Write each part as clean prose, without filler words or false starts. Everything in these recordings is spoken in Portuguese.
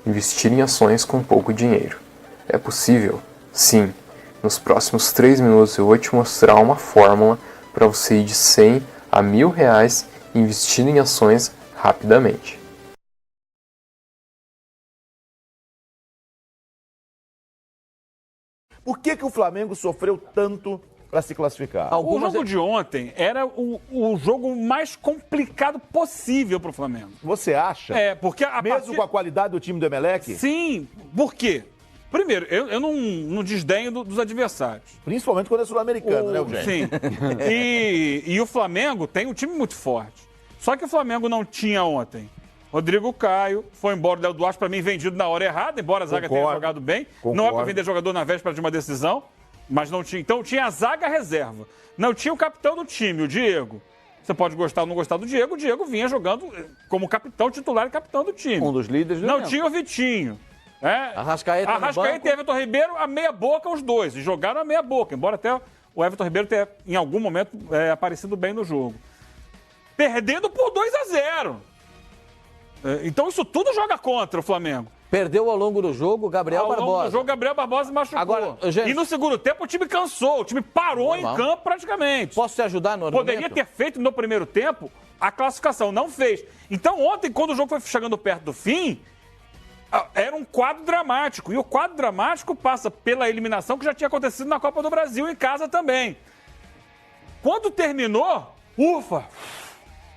investir em ações com pouco dinheiro. É possível? Sim. Nos próximos 3 minutos eu vou te mostrar uma fórmula para você ir de 100 a R$ 1.000 investindo em ações rapidamente. Por que o Flamengo sofreu tanto para se classificar? O jogo de ontem era o jogo mais complicado possível para o Flamengo. Você acha? É, porque mesmo com a qualidade do time do Emelec? Sim, por quê? Primeiro, eu não desdenho dos adversários. Principalmente quando é sul-americano, né, Eugênio? Sim. E o Flamengo tem um time muito forte. Só que o Flamengo não tinha ontem Rodrigo Caio, foi embora o Léo Duarte, para mim, vendido na hora errada, embora a zaga tenha jogado bem. Concordo. Não é para vender jogador na véspera de uma decisão, mas não tinha. Então tinha a zaga reserva. Não tinha o capitão do time, o Diego. Você pode gostar ou não gostar do Diego, o Diego vinha jogando como capitão titular e capitão do time. Um dos líderes do Não elenco. Tinha o Vitinho. Arrascaeta e Everton Ribeiro, a meia boca, os dois. E jogaram a meia boca, embora até o Everton Ribeiro tenha, em algum momento, aparecido bem no jogo. Perdendo por 2-0. Então isso tudo joga contra o Flamengo. Perdeu ao longo do jogo Gabriel Barbosa. Ao longo do jogo, Gabriel Barbosa machucou. Agora, E no segundo tempo o time cansou, o time parou em campo praticamente. Posso te ajudar no argumento? Poderia ter feito no primeiro tempo a classificação, não fez. Então ontem, quando o jogo foi chegando perto do fim, era um quadro dramático. E o quadro dramático passa pela eliminação que já tinha acontecido na Copa do Brasil em casa também. Quando terminou, ufa,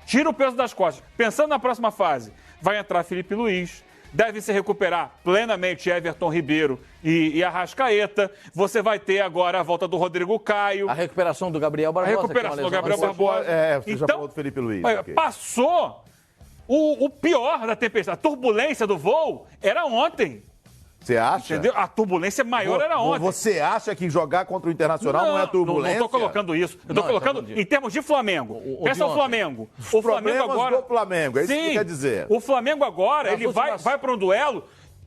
tira o peso das costas. Pensando na próxima fase, vai entrar Felipe Luiz, deve se recuperar plenamente Everton Ribeiro e Arrascaeta. Você vai ter agora a volta do Rodrigo Caio. A recuperação do Gabriel Barbosa. A recuperação do Gabriel Barbosa. Você já falou do Felipe Luiz. Passou o pior da tempestade. A turbulência do voo era ontem. Você acha? Entendeu? A turbulência maior era ontem. Você acha que jogar contra o Internacional não é turbulência? Não estou colocando isso. Eu estou colocando em termos de Flamengo. Pensa o Flamengo. O Flamengo agora. Do Flamengo, é isso que quer dizer. O Flamengo agora, ele vai para um duelo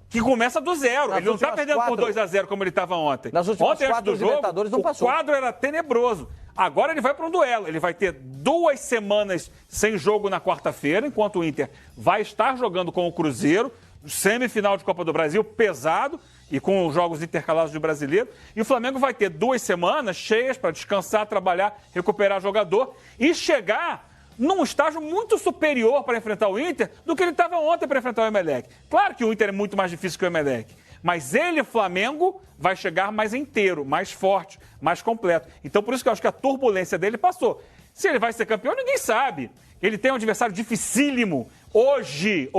que começa do zero. Ele não está perdendo por 2-0 como ele estava ontem. Ontem, antes do jogo, o quadro era tenebroso. Agora ele vai para um duelo. Ele vai ter 2 semanas sem jogo na quarta-feira, enquanto o Inter vai estar jogando com o Cruzeiro. Semifinal de Copa do Brasil, pesado, e com os jogos intercalados de brasileiro. E o Flamengo vai ter 2 semanas cheias para descansar, trabalhar, recuperar jogador e chegar num estágio muito superior para enfrentar o Inter do que ele estava ontem para enfrentar o Emelec. Claro que o Inter é muito mais difícil que o Emelec, mas ele, Flamengo, vai chegar mais inteiro, mais forte, mais completo. Então por isso que eu acho que a turbulência dele passou. Se ele vai ser campeão, ninguém sabe. Ele tem um adversário dificílimo. Hoje,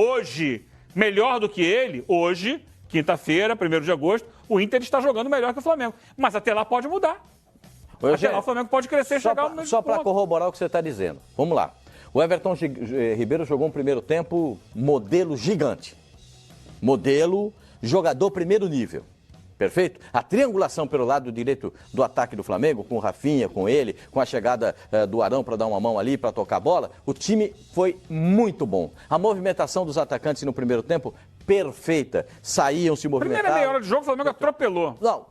melhor do que ele, hoje, quinta-feira, 1º de agosto, o Inter está jogando melhor que o Flamengo. Mas até lá pode mudar. Até lá o Flamengo pode crescer e chegar no mesmo Só para corroborar o que você está dizendo. Vamos lá. O Everton Ribeiro jogou um primeiro tempo modelo gigante. Modelo jogador primeiro nível. Perfeito? A triangulação pelo lado direito do ataque do Flamengo, com o Rafinha, com ele, com a chegada do Arão para dar uma mão ali, para tocar a bola, o time foi muito bom. A movimentação dos atacantes no primeiro tempo, perfeita. Saíam, se movimentavam. Primeira meia hora de jogo, o Flamengo atropelou. Não,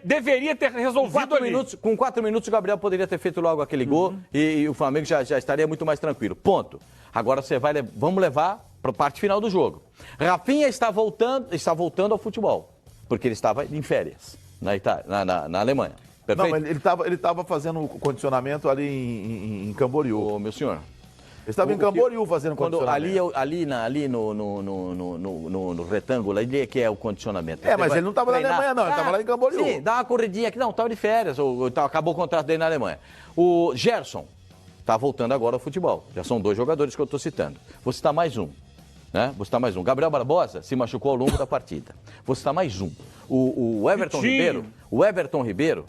deveria ter resolvido ali. Com 4 minutos, o Gabriel poderia ter feito logo aquele gol e o Flamengo já estaria muito mais tranquilo. Ponto. Agora vamos levar para a parte final do jogo. Rafinha está voltando ao futebol. Porque ele estava em férias na Alemanha. Perfeito? Não, ele estava fazendo condicionamento ali em Camboriú. Ô, meu senhor. Ele estava em Camboriú fazendo condicionamento. Ali no retângulo, ali é que é o condicionamento. Mas ele não estava na Alemanha, não. Ele estava lá em Camboriú. Sim, dá uma corridinha aqui. Não, estava de férias. Acabou o contrato dele na Alemanha. O Gerson está voltando agora ao futebol. Já são 2 jogadores que eu estou citando. Vou citar mais um. Vou citar mais um. Gabriel Barbosa se machucou ao longo da partida. Vou citar mais um. O Everton Ribeiro.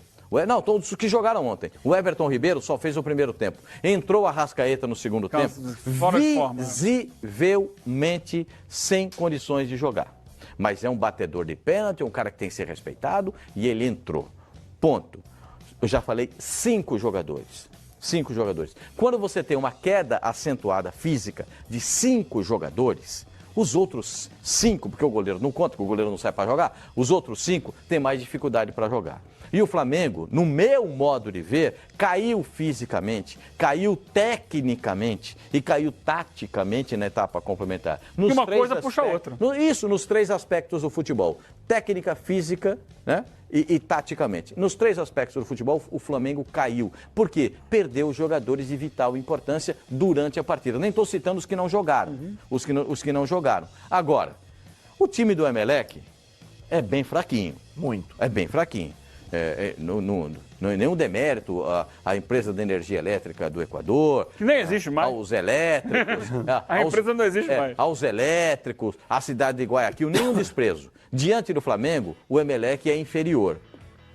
Todos que jogaram ontem. O Everton Ribeiro só fez o primeiro tempo. Entrou a Arrascaeta no segundo tempo. Visivelmente sem condições de jogar. Mas é um batedor de pênalti, um cara que tem que ser respeitado e ele entrou. Ponto. Eu já falei 5 jogadores. 5 jogadores. Quando você tem uma queda acentuada física de 5 jogadores, Os outros 5, porque o goleiro não conta, porque o goleiro não sai para jogar, os outros 5 têm mais dificuldade para jogar. E o Flamengo, no meu modo de ver, caiu fisicamente, caiu tecnicamente e caiu taticamente na etapa complementar. E uma coisa puxa a outra. Isso, nos 3 aspectos do futebol. Técnica, física, né? E taticamente. Nos 3 aspectos do futebol, o Flamengo caiu. Por quê? Perdeu jogadores de vital importância durante a partida. Nem estou citando os que não jogaram. Os que não jogaram. Agora, o time do Emelec é bem fraquinho. Muito. É bem fraquinho. Não é nenhum demérito à empresa de energia elétrica do Equador. Que nem existe mais. Aos elétricos. A empresa não existe mais. Aos elétricos, à cidade de Guayaquil, nenhum desprezo. Diante do Flamengo, o Emelec é inferior.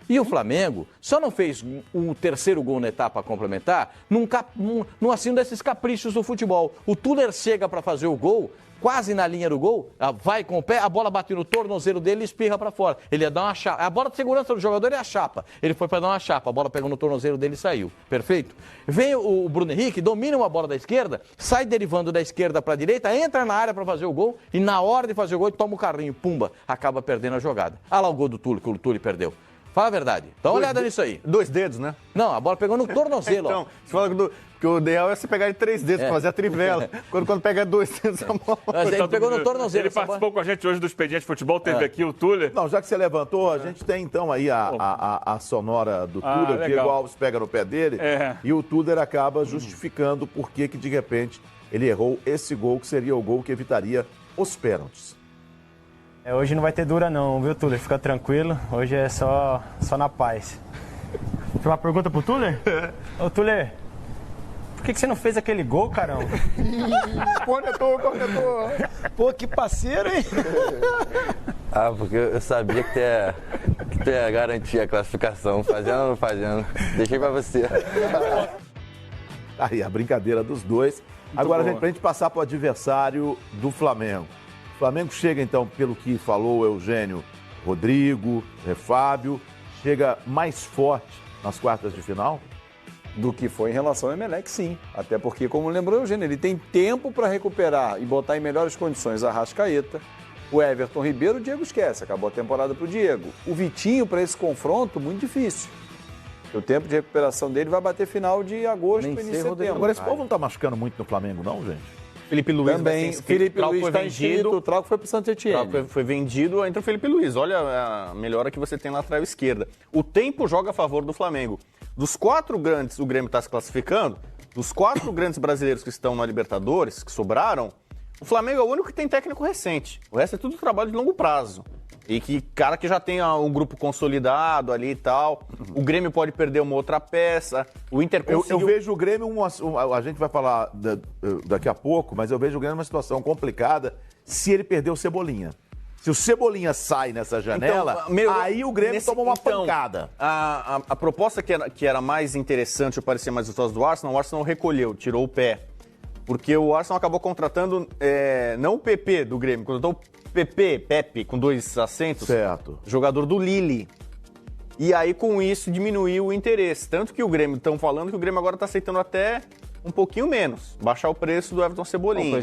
E o Flamengo só não fez o 3º gol na etapa complementar num assim desses caprichos do futebol. O Tuller chega para fazer o gol, quase na linha do gol, vai com o pé, a bola bate no tornozelo dele e espirra para fora. Ele ia dar uma chapa. A bola de segurança do jogador é a chapa. Ele foi para dar uma chapa, a bola pegou no tornozelo dele e saiu. Perfeito? Vem o Bruno Henrique, domina uma bola da esquerda, sai derivando da esquerda para a direita, entra na área para fazer o gol e na hora de fazer o gol ele toma o carrinho, pumba, acaba perdendo a jogada. Olha lá o gol do Túlio, que o Túlio perdeu. Fala a verdade. Dá uma olhada nisso aí. 2 dedos, né? Não, a bola pegou no tornozelo. Então, você fala que o ideal é você pegar de 3 dedos, pra fazer a trivela. Quando pega 2 dedos, a bola... Mas ele pegou no tornozelo. Ele participou com a gente hoje do Expediente de Futebol, teve aqui o Tuller. Não, já que você levantou, a gente tem então aí a sonora do Tuller, o legal. Diego Alves pega no pé dele e o Tuller acaba justificando por que de repente ele errou esse gol, que seria o gol que evitaria os pênaltis. Hoje não vai ter dura não, viu, Tuller? Fica tranquilo, hoje é só na paz. Tem uma pergunta pro Tuller? Ô, Tuller, por que você não fez aquele gol, caramba? Cornetou. Pô, que parceiro, hein? Porque eu sabia que tu ia garantir a classificação, fazendo ou não fazendo. Deixei pra você. Aí, a brincadeira dos dois. Agora, pra gente passar pro adversário do Flamengo. O Flamengo chega, então, pelo que falou o Eugênio, Rodrigo, Fábio, chega mais forte nas quartas de final? Do que foi em relação ao Emelec, sim. Até porque, como lembrou o Eugênio, ele tem tempo para recuperar e botar em melhores condições a Arrascaeta, o Everton Ribeiro, o Diego esquece, acabou a temporada para o Diego. O Vitinho, para esse confronto, muito difícil. O tempo de recuperação dele vai bater final de agosto, início de setembro. Agora, esse povo não tá machucando muito no Flamengo, não, gente? Felipe Luiz também. Felipe Luiz está inscrito, o Trauco foi para o Saint-Étienne. Foi vendido, entra o Felipe Luiz. Olha a melhora que você tem na lateral esquerda. O tempo joga a favor do Flamengo. Dos 4 grandes, o Grêmio está se classificando, dos 4 grandes brasileiros que estão na Libertadores, que sobraram, o Flamengo é o único que tem técnico recente. O resto é tudo trabalho de longo prazo. E que cara que já tem um grupo consolidado ali e tal. O Grêmio pode perder uma outra peça. O Inter conseguiu... Eu vejo o Grêmio, a gente vai falar daqui a pouco, mas eu vejo o Grêmio numa situação complicada se ele perder o Cebolinha. Se o Cebolinha sai nessa janela, então, aí o Grêmio toma uma pancada. A proposta que era mais interessante, ou parecia mais vistosa do Arsenal, o Arsenal recolheu, tirou o pé. Porque o Arsenal acabou contratando, não o PP do Grêmio, contratou o Pepe, com 2 acentos, certo, jogador do Lille. E aí, com isso, diminuiu o interesse. Tanto que o Grêmio, estão falando que o Grêmio agora está aceitando até um pouquinho menos, baixar o preço do Everton Cebolinha.